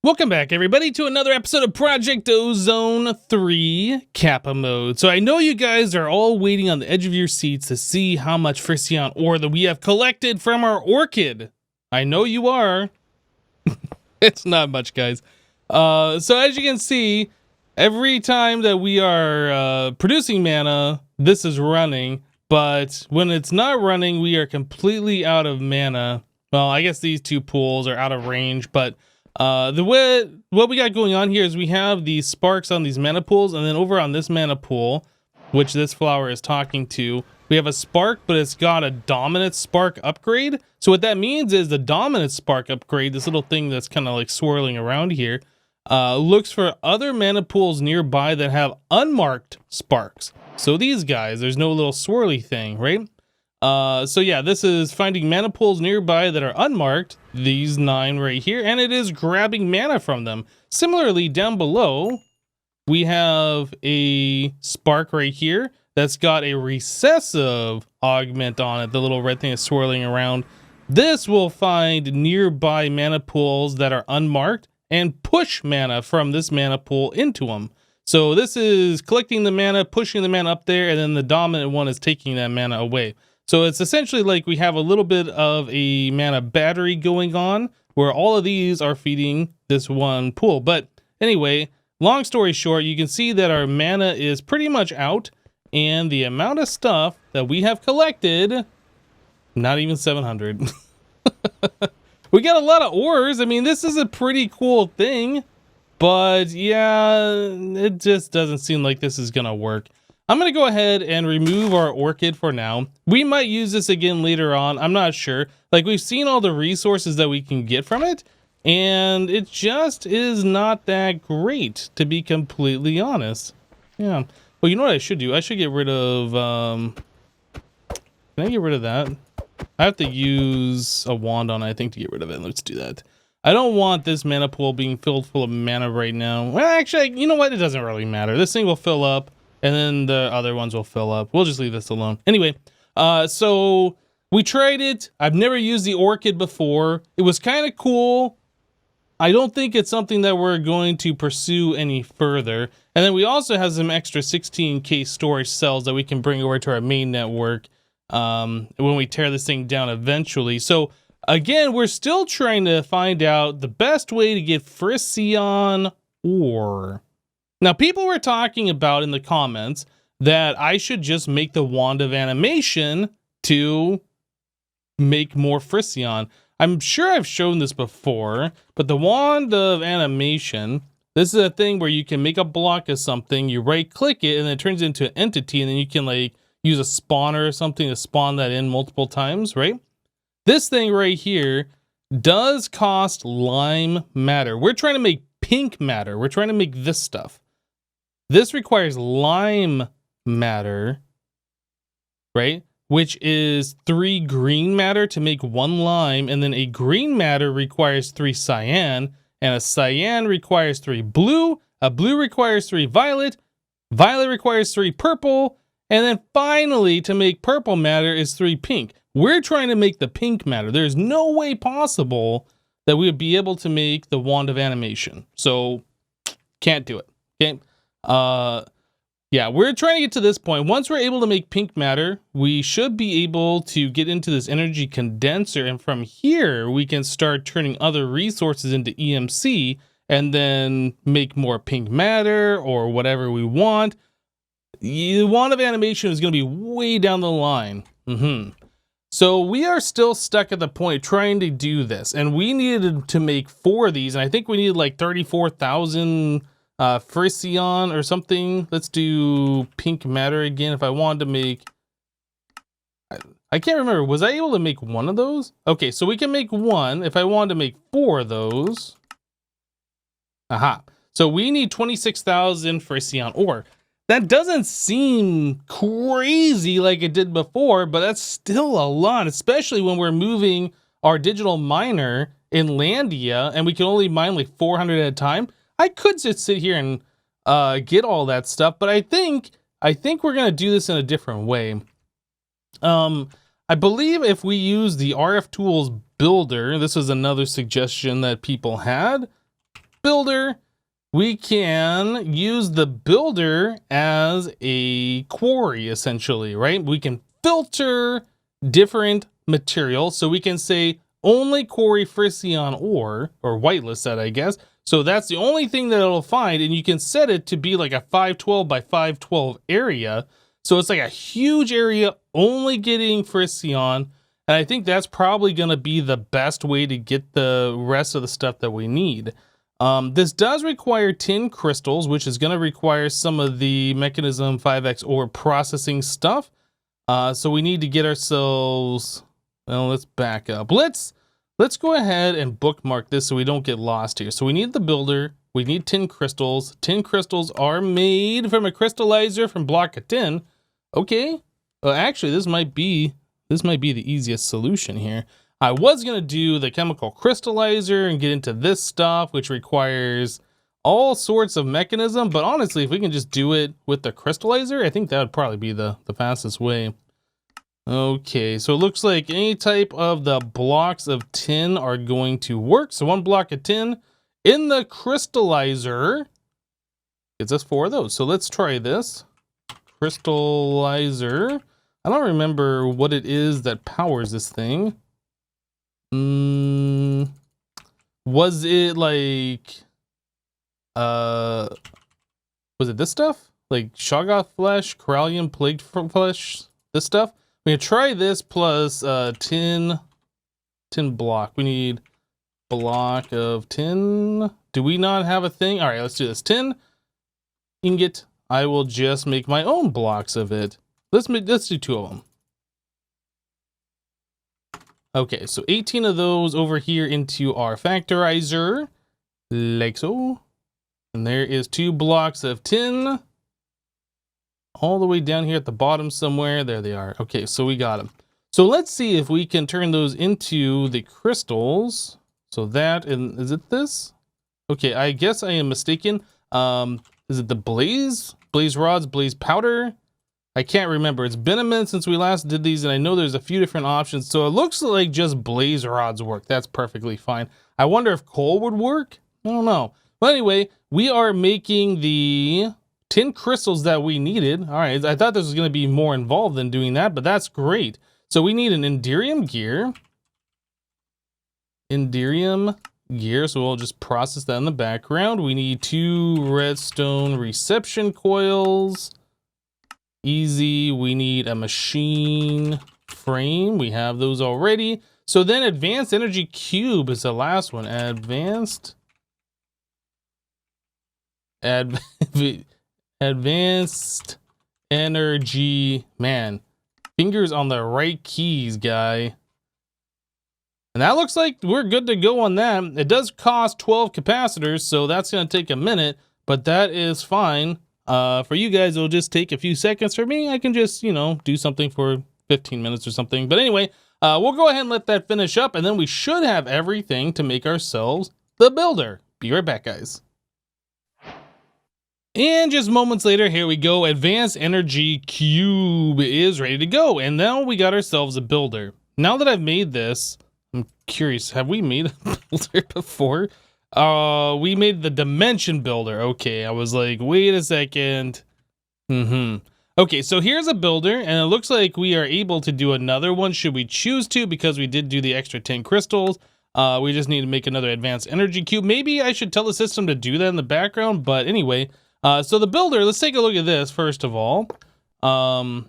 Welcome back, everybody, to another episode of Project Ozone 3 Kappa mode. So I know you guys are all waiting on the edge of your seats to see how much Friscion ore that we have collected from our Orchid. I know you are. It's not much, guys. So as you can see, every time that we are producing mana, this is running. But when it's not running, we are completely out of mana. Well, I guess these two pools are out of range, but what we got going on here is we have these sparks on these mana pools, and then over on this mana pool, which this flower is talking to, we have a spark, but it's got a dominant spark upgrade. So what that means is the dominant spark upgrade, this little thing that's kind of like swirling around here, looks for other mana pools nearby that have unmarked sparks. So these guys, there's no little swirly thing, right? So yeah, this is finding mana pools nearby that are unmarked, these 9 right here, and it is grabbing mana from them. Similarly, down below, we have a spark right here that's got a recessive augment on it, the little red thing is swirling around. This will find nearby mana pools that are unmarked and push mana from this mana pool into them. So this is collecting the mana, pushing the mana up there, and then the dominant one is taking that mana away. So it's essentially like we have a little bit of a mana battery going on where all of these are feeding this one pool. But anyway, long story short, you can see that our mana is pretty much out, and the amount of stuff that we have collected, not even 700. We got a lot of ores. I mean, this is a pretty cool thing, but yeah, it just doesn't seem like this is gonna work. I'm going to go ahead and remove our Orchid for now. We might use this again later on. I'm not sure. Like, we've seen all the resources that we can get from it, and it just is not that great, to be completely honest. Yeah. Well, you know what I should do? I should get rid of... Can I get rid of that? I have to use a wand on it, I think, to get rid of it. Let's do that. I don't want this mana pool being filled full of mana right now. Well, actually, you know what? It doesn't really matter. This thing will fill up, and then the other ones will fill up. We'll just leave this alone. Anyway, so we tried it. I've never used the Orchid before. It was kind of cool. I don't think it's something that we're going to pursue any further. And then we also have some extra 16K storage cells that we can bring over to our main network when we tear this thing down eventually. So again, we're still trying to find out the best way to get Friscion ore. Now, people were talking about in the comments that I should just make the wand of animation to make more Friscion. I'm sure I've shown this before, but the wand of animation, this is a thing where you can make a block of something, you right click it, and it turns into an entity, and then you can like use a spawner or something to spawn that in multiple times, right? This thing right here does cost lime matter. We're trying to make pink matter. We're trying to make this stuff. This requires lime matter, right? Which is 3 green matter to make 1 lime, and then a green matter requires 3 cyan, and a cyan requires 3 blue, a blue requires 3 violet, violet requires 3 purple, and then finally to make purple matter is 3 pink. We're trying to make the pink matter. There's no way possible that we would be able to make the wand of animation. So can't do it. Okay. Yeah, we're trying to get to this point. Once we're able to make pink matter, we should be able to get into this energy condenser, and from here we can start turning other resources into EMC and then make more pink matter or whatever we want. The wand of animation is going to be way down the line. So we are still stuck at the point trying to do this, and we needed to make 4 of these, and I think we needed like 34,000 Friscion or something. Let's do pink matter again. If I wanted to make, I can't remember, was I able to make 1 of those? Okay, so we can make 1. If I wanted to make 4 of those, aha, so we need 26,000 Friscion ore. That doesn't seem crazy like it did before, but that's still a lot, especially when we're moving our digital miner in Landia and we can only mine like 400 at a time. I could just sit here and get all that stuff, but I think we're gonna do this in a different way. I believe if we use the RFTools Builder, this was another suggestion that people had. builder, we can use the builder as a quarry, essentially, right? We can filter different materials. So we can say only quarry Friscion ore, or whitelist that, I guess. So that's the only thing that it'll find, and you can set it to be like a 512 by 512 area. So it's like a huge area only getting Friscion, and I think that's probably going to be the best way to get the rest of the stuff that we need. This does require tin crystals, which is going to require some of the mechanism 5x ore processing stuff. So we need to get ourselves, well, let's back up. Let's go ahead and bookmark this so we don't get lost here. So we need the builder, we need tin crystals. Tin crystals are made from a crystallizer from block of tin. Okay, well, actually this might be the easiest solution here. I was gonna do the chemical crystallizer and get into this stuff, which requires all sorts of mechanism, but honestly, if we can just do it with the crystallizer, I think that would probably be the fastest way. Okay, so it looks like any type of the blocks of tin are going to work. So 1 block of tin in the crystallizer gets us 4 of those. So let's try this. Crystallizer. I don't remember what it is that powers this thing. Was it like, was it this stuff? Like Shoggoth flesh, Corallian plague flesh, this stuff? We can try this plus tin block. We need block of tin. Do we not have a thing? All right, let's do this. Tin ingot. I will just make my own blocks of it. Let's do 2 of them. Okay, so 18 of those over here into our factorizer, like so. And there is 2 blocks of tin. All the way down here at the bottom somewhere. There they are. Okay, so we got them. So let's see if we can turn those into the crystals. So that, and is it this? Okay, I guess I am mistaken. Is it the blaze rods, blaze powder? I can't remember. It's been a minute since we last did these, and I know there's a few different options. So it looks like just blaze rods work. That's perfectly fine. I wonder if coal would work? I don't know. But anyway, we are making the tin crystals that we needed. All right, I thought this was going to be more involved than doing that, but that's great. So we need an Inferium gear. Inferium gear, so we'll just process that in the background. We need 2 redstone reception coils. Easy. We need a machine frame. We have those already. So then advanced energy cube is the last one. Advanced energy, man, fingers on the right keys, guy. And that looks like we're good to go on that. It does cost 12 capacitors, so that's going to take a minute, but that is fine. For you guys, it'll just take a few seconds. For me, I can just, you know, do something for 15 minutes or something. But anyway, we'll go ahead and let that finish up, and then we should have everything to make ourselves the builder. Be right back, guys. And just moments later, here we go. Advanced Energy Cube is ready to go. And now we got ourselves a builder. Now that I've made this, I'm curious, have we made a builder before? We made the Dimension Builder. Okay, I was like, wait a second. Okay, so here's a builder, and it looks like we are able to do another one should we choose to, because we did do the extra 10 crystals. We just need to make another Advanced Energy Cube. Maybe I should tell the system to do that in the background, but anyway. So the builder, let's take a look at this first of all. I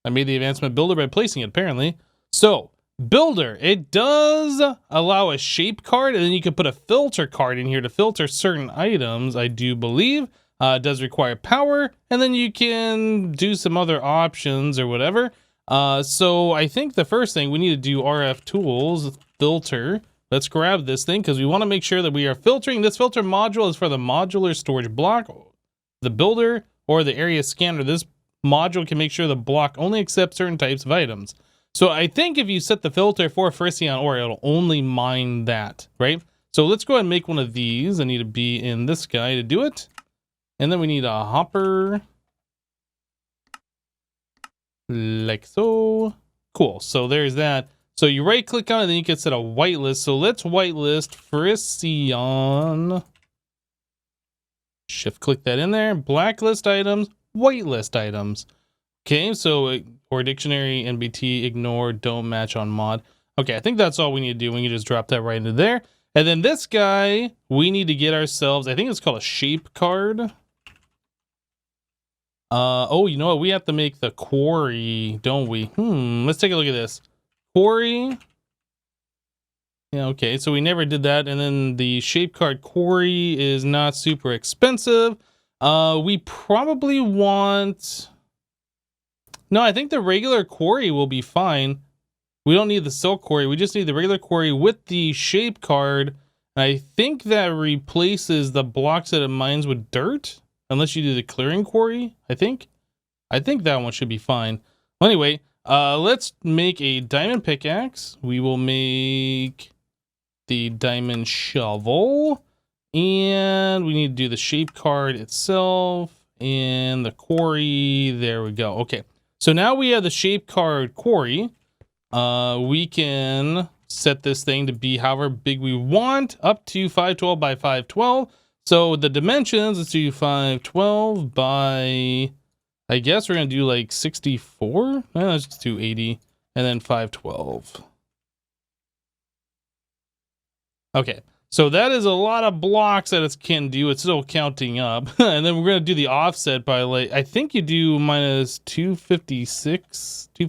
made the advancement builder by placing it, apparently. So, builder, it does allow a shape card, and then you can put a filter card in here to filter certain items, I do believe. It does require power, and then you can do some other options or whatever. So I think the first thing we need to do RFTools filter. Let's grab this thing because we want to make sure that we are filtering. This filter module is for the modular storage block, the builder, or the area scanner. This module can make sure the block only accepts certain types of items. So I think if you set the filter for Friscion ore, it'll only mine that, right? So let's go ahead and make one of these. I need to be in this guy to do it. And then we need a hopper. Like so. Cool, so there's that. So you right click on it, then you can set a whitelist. So let's whitelist Friscion Shift click that in there. Blacklist items, whitelist items. Okay, so or dictionary, NBT, ignore, don't match on mod. Okay, I think that's all we need to do. We can just drop that right into there. And then this guy, we need to get ourselves, I think it's called a shape card. Oh, you know what? We have to make the quarry, don't we? Let's take a look at this. Quarry. Yeah, okay, so we never did that. And then the shape card quarry is not super expensive. We probably want... No, I think the regular quarry will be fine. We don't need the silk quarry. We just need the regular quarry with the shape card. I think that replaces the blocks that it mines with dirt. Unless you do the clearing quarry, I think. I think that one should be fine. Well, anyway, let's make a diamond pickaxe. We will make the diamond shovel. And we need to do the shape card itself. And the quarry. There we go. Okay. So now we have the shape card quarry. We can set this thing to be however big we want. Up to 512 by 512. So the dimensions, let's do 512 by, I guess we're going to do like 64. Let's just do 80 and then 512. Okay, so that is a lot of blocks that it can do. It's still counting up. And then we're going to do the offset by like, I think you do minus 256, or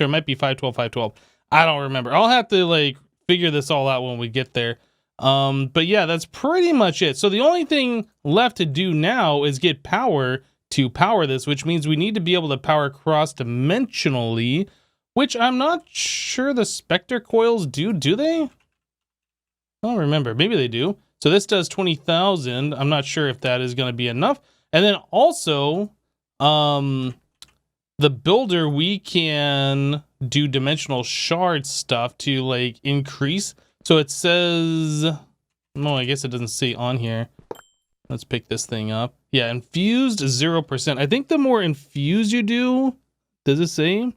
it might be 512, 512. I don't remember. I'll have to like figure this all out when we get there. But yeah, that's pretty much it. So the only thing left to do now is get power to power this, which means we need to be able to power cross-dimensionally, which I'm not sure the Spectre coils do they? I don't remember. Maybe they do. So this does 20,000. I'm not sure if that is going to be enough. And then also, the builder, we can do dimensional shard stuff to like increase. So it says, no, I guess it doesn't say on here. Let's pick this thing up. Yeah, infused 0%. I think the more infused you do, does it say?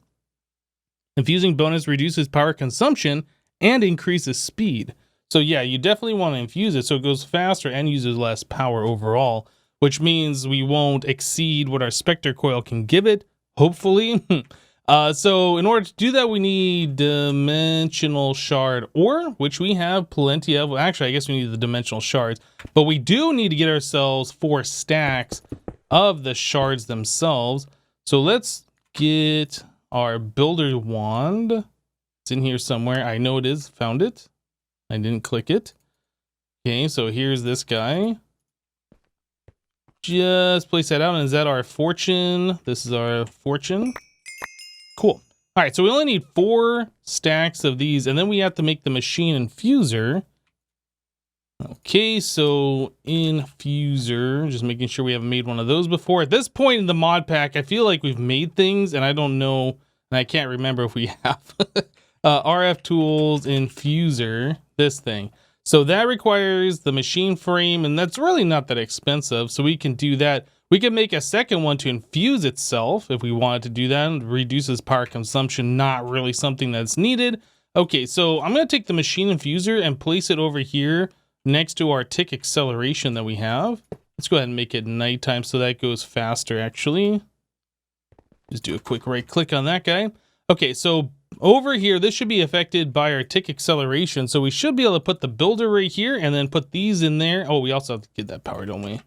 Infusing bonus reduces power consumption and increases speed. So yeah, you definitely want to infuse it so it goes faster and uses less power overall, which means we won't exceed what our Spectre coil can give it, hopefully. So in order to do that, we need dimensional shard ore, which we have plenty of. Well, actually, I guess we need the dimensional shards, but we do need to get ourselves 4 stacks of the shards themselves. So let's get our builder wand. It's in here somewhere. I know it is. Found it. I didn't click it. Okay, so here's this guy. Just place that out. And is that our fortune? This is our fortune. Cool. All right, so we only need 4 stacks of these, and then we have to make the machine infuser. Okay, so infuser, just making sure we haven't made one of those before. At this point in the mod pack, I feel like we've made things, and I don't know, and I can't remember if we have. RFTools infuser, this thing. So that requires the machine frame, and that's really not that expensive, so we can do that. We can make a second one to infuse itself if we wanted to do that. It reduces power consumption, not really something that's needed. Okay, so I'm going to take the machine infuser and place it over here next to our tick acceleration that we have. Let's go ahead and make it nighttime so that goes faster, actually. Just do a quick right click on that guy. Okay, so over here, this should be affected by our tick acceleration. So we should be able to put the builder right here and then put these in there. Oh, we also have to get that power, don't we?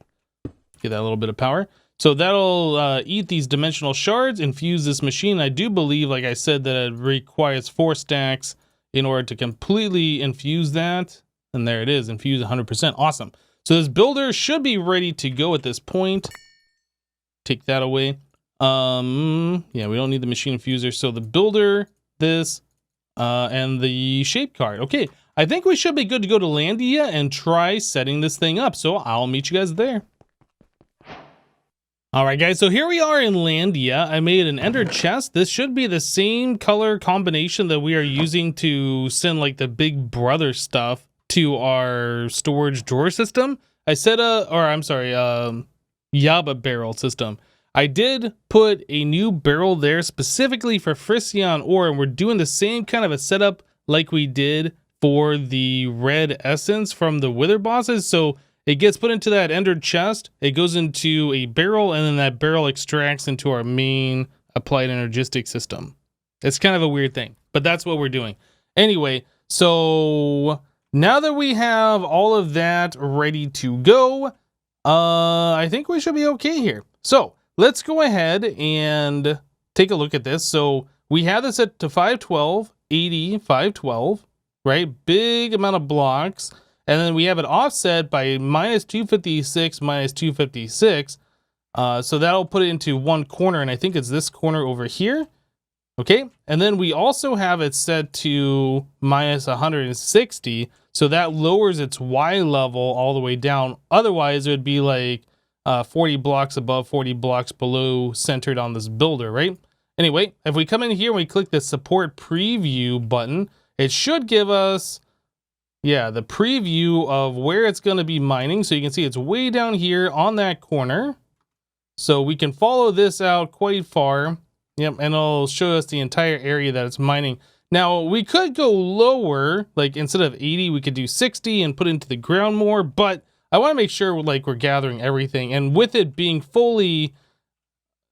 Get that little bit of power. So that'll eat these dimensional shards, infuse this machine. I do believe, like I said, that it requires 4 stacks in order to completely infuse that. And there it is, infuse 100%. Awesome. So this builder should be ready to go at this point. Take that away. Yeah, we don't need the machine infuser. So the builder, this, and the shape card. Okay, I think we should be good to go to Landia and try setting this thing up. So I'll meet you guys there. All right, guys, so here we are in Landia. I made an ender chest. This should be the same color combination that we are using to send like the big brother stuff to our storage drawer system. I said, Yaba barrel system. I did put a new barrel there specifically for Friscion ore, and we're doing the same kind of a setup like we did for the red essence from the wither bosses. So it gets put into that ender chest, it goes into a barrel, and then that barrel extracts into our main applied energistic system. It's kind of a weird thing, but that's what we're doing. Anyway, so now that we have all of that ready to go, I think we should be okay here. So let's go ahead and take a look at this. So we have this set to 512, 80, 512, right? Big amount of blocks. And then we have it offset by minus 256, minus 256. So that'll put it into one corner, and I think it's this corner over here. Okay, and then we also have it set to minus 160, so that lowers its Y level all the way down. Otherwise, it would be like 40 blocks above, 40 blocks below, centered on this builder, right? Anyway, if we come in here and we click the support preview button, it should give us, yeah, the preview of where it's going to be mining. So you can see it's way down here on that corner. So we can follow this out quite far. Yep, and it'll show us the entire area that it's mining. Now, we could go lower, like instead of 80, we could do 60 and put it into the ground more, but I want to make sure like we're gathering everything. And with it being fully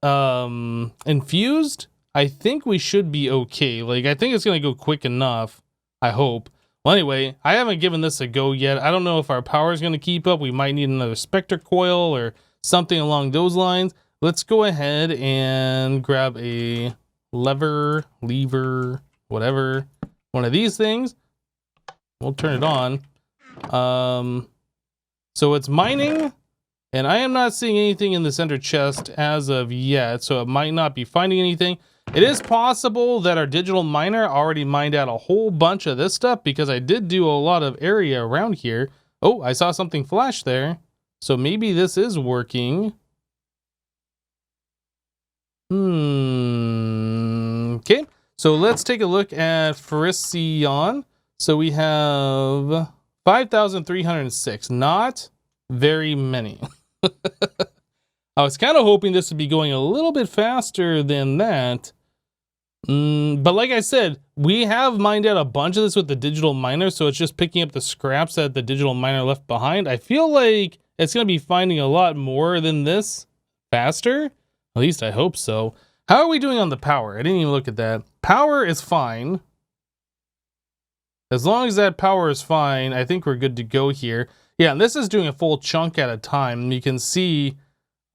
infused, I think we should be okay. Like, I think it's going to go quick enough, I hope. Well, anyway, I haven't given this a go yet. I don't know if our power is going to keep up. We might need another Spectre coil or something along those lines. Let's go ahead and grab a lever, whatever, one of these things. We'll turn it on. So it's mining, and I am not seeing anything in the center chest as of yet, so it might not be finding anything. It is possible that our digital miner already mined out a whole bunch of this stuff, because I did do a lot of area around here. Oh, I saw something flash there. So maybe this is working. Okay, so let's take a look at Friscion. So we have 5,306, not very many. I was kind of hoping this would be going a little bit faster than that. But like I said, we have mined out a bunch of this with the digital miner, so it's just picking up the scraps that the digital miner left behind. I feel like it's going to be finding a lot more than this faster. At least I hope so. How are we doing on the power? I didn't even look at that. Power is fine. As long as that power is fine, I think we're good to go here. Yeah, and this is doing a full chunk at a time. You can see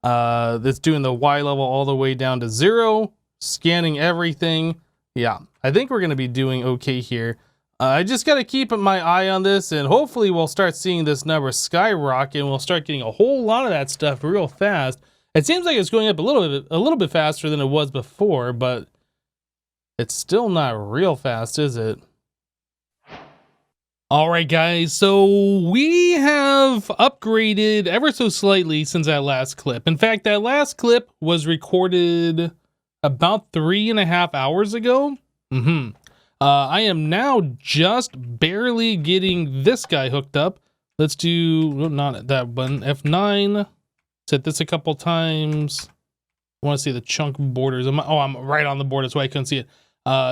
it's doing the Y level all the way down to 0, scanning everything. Yeah, I think we're going to be doing okay here. I just got to keep my eye on this, and hopefully we'll start seeing this number skyrocket, and we'll start getting a whole lot of that stuff real fast. It seems like it's going up a little bit faster than it was before, but it's still not real fast, is it? All right, guys, so we have upgraded ever so slightly since that last clip. In fact, that last clip was recorded about 3.5 hours ago. I am now just barely getting this guy hooked up. Let's do, well, not that button, F9. Set this a couple times. I want to see the chunk borders. I'm right on the board. That's why I couldn't see it.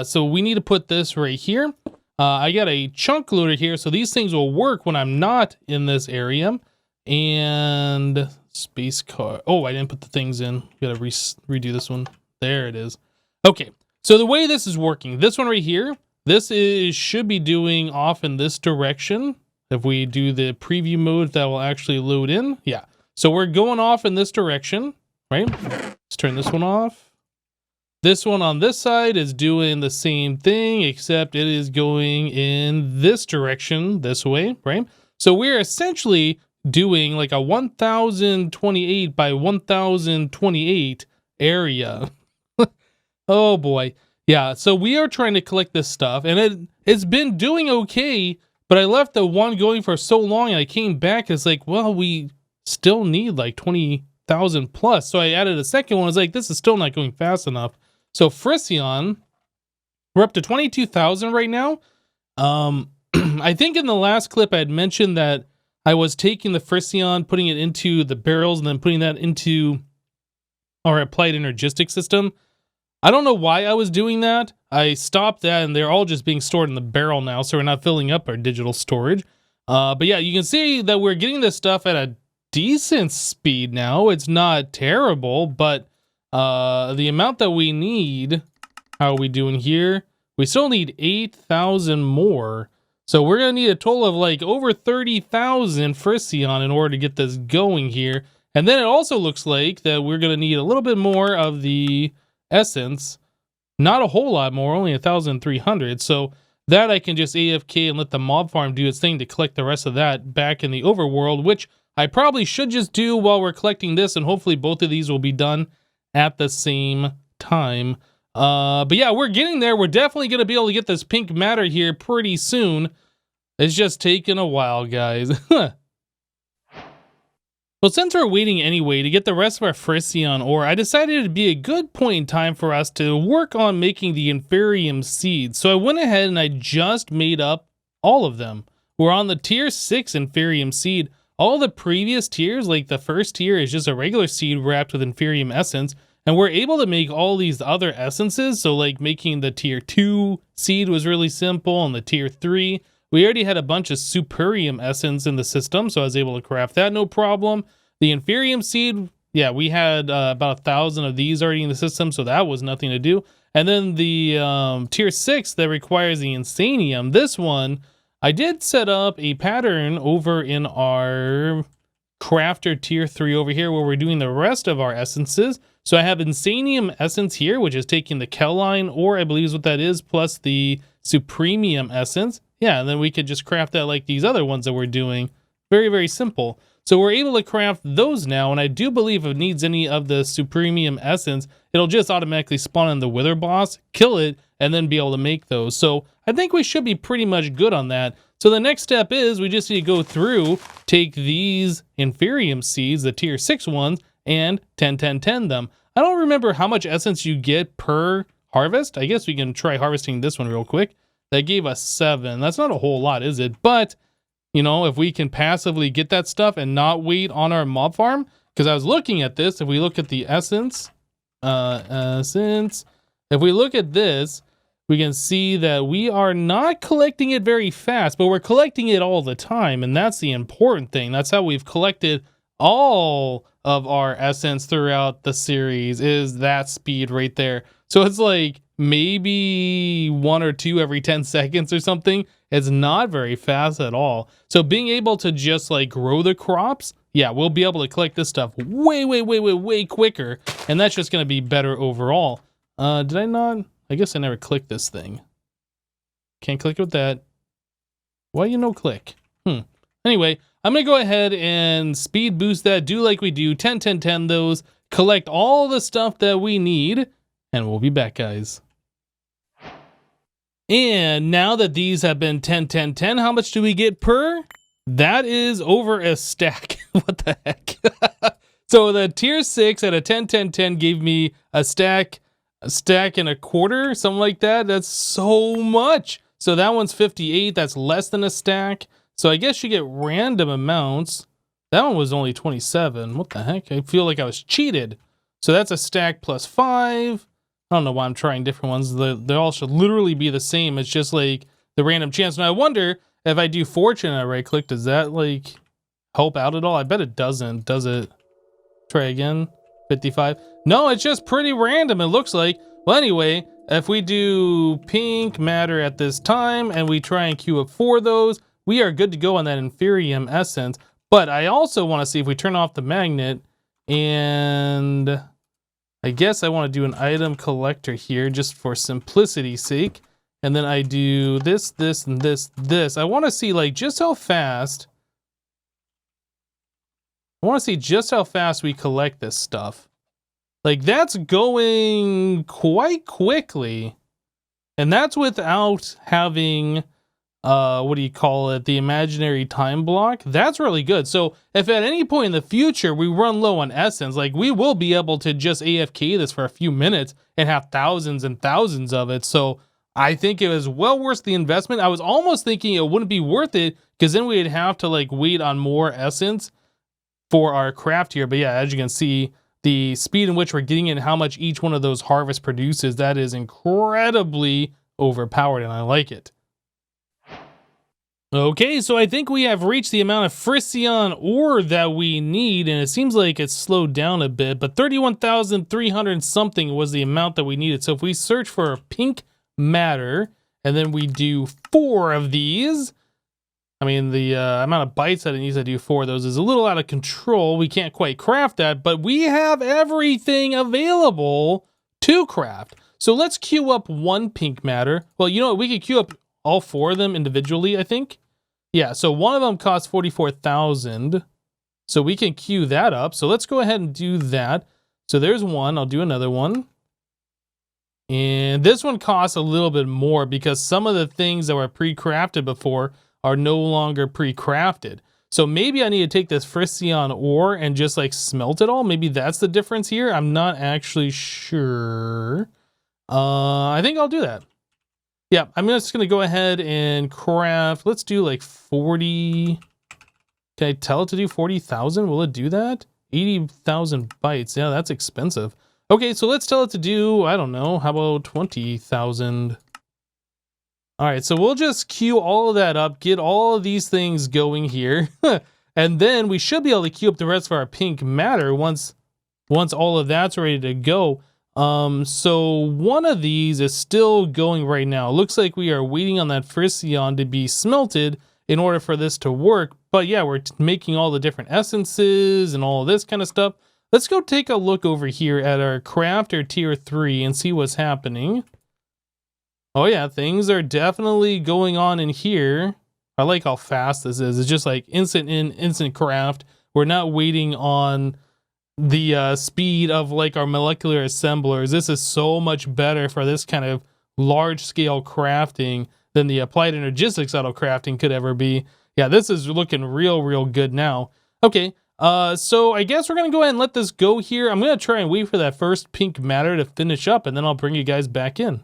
So we need to put this right here. I got a chunk loader here, so these things will work when I'm not in this area. And space car. Oh, I didn't put the things in. Gotta redo this one. There it is. Okay, so the way this is working, this one right here, should be doing off in this direction. If we do the preview mode, that will actually load in. Yeah. So we're going off in this direction, right? Let's turn this one off. This one on this side is doing the same thing, except it is going in this direction, this way, right? So we're essentially doing like a 1028 by 1028 area. Oh boy. Yeah, so we are trying to collect this stuff, and it's been doing okay, but I left the one going for so long, and I came back, it's like, well, we still need like 20,000 plus. So I added a second one. I was like, this is still not going fast enough. So Friscion, we're up to 22,000 right now. I think in the last clip I had mentioned that I was taking the Friscion, putting it into the barrels, and then putting that into our applied energistic system. I don't know why I was doing that. I stopped that, and they're all just being stored in the barrel now, so we're not filling up our digital storage. But yeah, you can see that we're getting this stuff at a decent speed now. It's not terrible, but the amount that we need, how are we doing here? We still need 8,000 more. So we're going to need a total of like over 30,000 Friscion in order to get this going here. And then it also looks like that we're going to need a little bit more of the essence. Not a whole lot more, only 1,300. So that I can just AFK and let the mob farm do its thing to collect the rest of that back in the overworld, which I probably should just do while we're collecting this, and hopefully both of these will be done at the same time. But yeah, we're getting there. We're definitely going to be able to get this pink matter here pretty soon. It's just taking a while, guys. Well, since we're waiting anyway to get the rest of our Friscion ore, I decided it'd be a good point in time for us to work on making the Inferium seeds. So I went ahead and I just made up all of them. We're on the tier 6 Inferium seed. All the previous tiers, like the first tier, is just a regular seed wrapped with Inferium essence. And we're able to make all these other essences. So like making the tier 2 seed was really simple, and the tier 3. We already had a bunch of Superium essence in the system, so I was able to craft that no problem. The Inferium seed, yeah, we had about 1,000 of these already in the system, so that was nothing to do. And then the tier 6 that requires the Insanium, this one, I did set up a pattern over in our crafter tier 3 over here where we're doing the rest of our essences. So I have Insanium essence here, which is taking the Kelline ore, I believe is what that is, plus the Supremium essence. Yeah, and then we could just craft that like these other ones that we're doing. Very, very simple. So we're able to craft those now, and I do believe if it needs any of the Supremium essence, it'll just automatically spawn in the Wither boss, kill it, and then be able to make those. So I think we should be pretty much good on that. So the next step is we just need to go through, take these Inferium seeds, the tier 6 ones, and 10 them. I don't remember how much essence you get per harvest. I guess we can try harvesting this one real quick. That gave us 7. That's not a whole lot, is it? But, you know, if we can passively get that stuff and not wait on our mob farm, because I was looking at this, if we look at the essence, if we look at this, we can see that we are not collecting it very fast, but we're collecting it all the time, and that's the important thing. That's how we've collected all of our essence throughout the series, is that speed right there. So it's like maybe 1 or 2 every 10 seconds or something. It's not very fast at all. So being able to just like grow the crops, yeah, we'll be able to collect this stuff way quicker, and that's just going to be better overall. Did I not? I guess I never clicked this thing. Can't click with that. Why you no click? Anyway, I'm going to go ahead and speed boost that, do like we do, 10 those, collect all the stuff that we need, and we'll be back, guys. And now that these have been 10, how much do we get per? That is over a stack. What the heck? So the tier 6 at a 10 gave me a stack and a quarter, something like that. That's so much. So that one's 58. That's less than a stack. So I guess you get random amounts. That one was only 27. What the heck? I feel like I was cheated. So that's a stack plus 5. I don't know why I'm trying different ones. They all should literally be the same. It's just like the random chance. Now I wonder if I do fortune and I right click, does that like help out at all? I bet it doesn't. Does it? Try again. 55. No, it's just pretty random, it looks like. Well, anyway, if we do pink matter at this time and we try and queue up 4 of those, we are good to go on that Inferium essence. But I also want to see if we turn off the magnet, and I guess I want to do an item collector here just for simplicity's sake. And then I do this, and this. I want to see like just how fast. I want to see just how fast we collect this stuff. Like that's going quite quickly. And that's without having, what do you call it? The imaginary time block. That's really good. So if at any point in the future we run low on essence, like we will be able to just AFK this for a few minutes and have thousands and thousands of it. So I think it was well worth the investment. I was almost thinking it wouldn't be worth it because then we'd have to like wait on more essence for our craft here. But yeah, as you can see, the speed in which we're getting it and how much each one of those harvests produces, that is incredibly overpowered, and I like it. Okay, so I think we have reached the amount of Friscion ore that we need, and it seems like it's slowed down a bit, but 31,300 something was the amount that we needed. So if we search for pink matter, and then we do 4 of these, I mean, the amount of bytes that it needs to do 4 of those is a little out of control. We can't quite craft that, but we have everything available to craft. So let's queue up 1 pink matter. Well, you know what? We could queue up all 4 of them individually, I think. Yeah, so one of them costs 44,000. So we can queue that up. So let's go ahead and do that. So there's one. I'll do another one. And this one costs a little bit more because some of the things that were pre-crafted before are no longer pre-crafted. So maybe I need to take this Friscion ore and just like smelt it all. Maybe that's the difference here. I'm not actually sure. I think I'll do that. Yeah, I'm just going to go ahead and craft. Let's do like 40. Can I tell it to do 40,000? Will it do that? 80,000 bytes. Yeah, that's expensive. Okay, so let's tell it to do, I don't know, how about 20,000? All right, so we'll just queue all of that up, get all of these things going here. And then we should be able to queue up the rest of our pink matter once all of that's ready to go. So one of these is still going right now. It looks like we are waiting on that Friscion to be smelted in order for this to work. But yeah, we're making all the different essences and all of this kind of stuff. Let's go take a look over here at our crafter tier 3 and see what's happening. Oh yeah, things are definitely going on in here. I like how fast this is. It's just like instant in, instant craft. We're not waiting on the speed of like our molecular assemblers. This is so much better for this kind of large scale crafting than the applied energistics auto crafting could ever be. Yeah, this is looking real good now. Okay, so I guess we're gonna go ahead and let this go here. I'm gonna try and wait for that first pink matter to finish up, and then I'll bring you guys back in.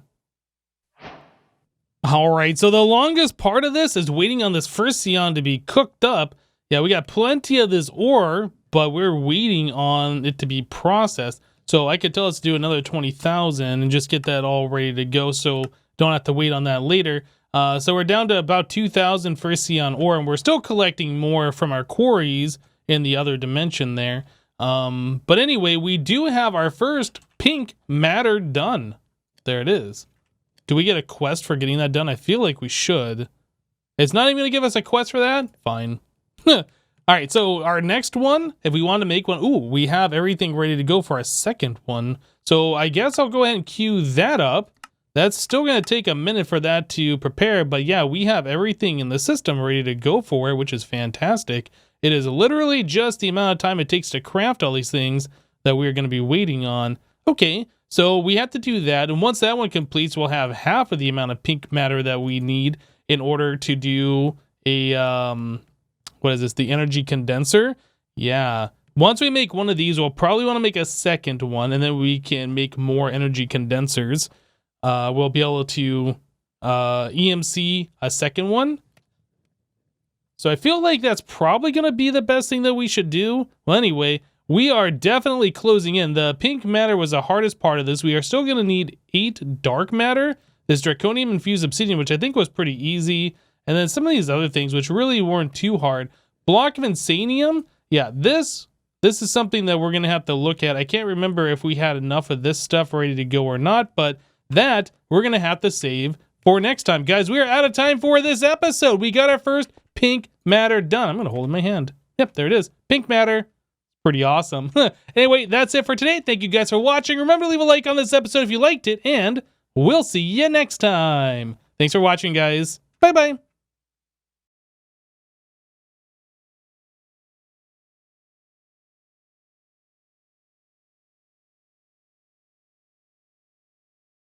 All right, so the longest part of this is waiting on this Friscion to be cooked up. Yeah, we got plenty of this ore, but we're waiting on it to be processed. So I could tell us to do another 20,000 and just get that all ready to go, so don't have to wait on that later. So we're down to about 2,000 Friscion ore, and we're still collecting more from our quarries in the other dimension there. But anyway, we do have our first pink matter done. There it is. Do we get a quest for getting that done? I feel like we should. It's not even going to give us a quest for that? Fine. All right, so our next one, if we want to make one, ooh, we have everything ready to go for our second one. So I guess I'll go ahead and queue that up. That's still going to take a minute for that to prepare, but yeah, we have everything in the system ready to go for it, which is fantastic. It is literally just the amount of time it takes to craft all these things that we're going to be waiting on. Okay, so we have to do that, and once that one completes, we'll have half of the amount of pink matter that we need in order to do a, what is this, the energy condenser? Yeah. Once we make one of these, we'll probably want to make a second one, and then we can make more energy condensers. We'll be able to EMC a second one. So I feel like that's probably going to be the best thing that we should do. Well, anyway, we are definitely closing in. The pink matter was the hardest part of this. We are still going to need 8 dark matter, this draconium infused obsidian, which I think was pretty easy, and then some of these other things, which really weren't too hard. Block of insanium, yeah, this is something that we're going to have to look at. I can't remember if we had enough of this stuff ready to go or not, but that we're going to have to save for next time. Guys, we are out of time for this episode. We got our first pink matter done. I'm going to hold it in my hand. Yep, there it is. Pink matter. Pretty awesome. Anyway, that's it for today. Thank you guys for watching. Remember to leave a like on this episode if you liked it, and we'll see you next time. Thanks for watching, guys. Bye-bye.